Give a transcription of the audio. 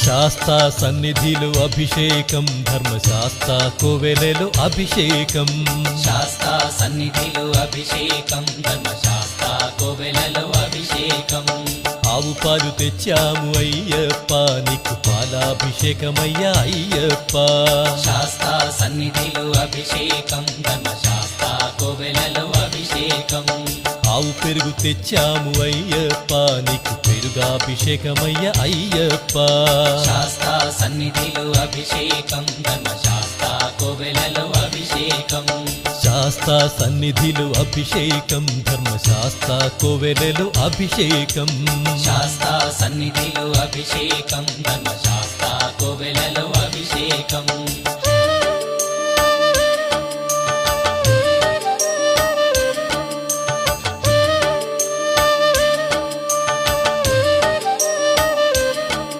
శాస్తా సన్నిధిలో అభిషేకం ధర్మశాస్త్ర కోవెలలో అభిషేకం శాస్తా సన్నిధిలో అభిషేకం ధర్మశాస్త్ర కోవెలలో అభిషేకం ఆవు పాలు తెచ్చాము అయ్యప్ప నీకు పాలాభిషేకమయ్యా అయ్యప్ప శాస్తా సన్నిధిలో అభిషేకం ధర్మశాస్త్ర కోవెలలో అభిషేకం ఆవు పెరుగు తెచ్చాము అయ్యప్ప నీకు పెరుగాభిషేకమయ్యా అయ్యప్ప శాస్తా సన్నిధిలో అభిషేకం ధర్మశాస్త్ర కోవెలలో అభిషేకం శాస్తా సన్నిధిలో అభిషేకం ధర్మశాస్త్ర కోవెలలో అభిషేకం శాస్తా సన్నిధిలో అభిషేకం ధర్మశాస్త్ర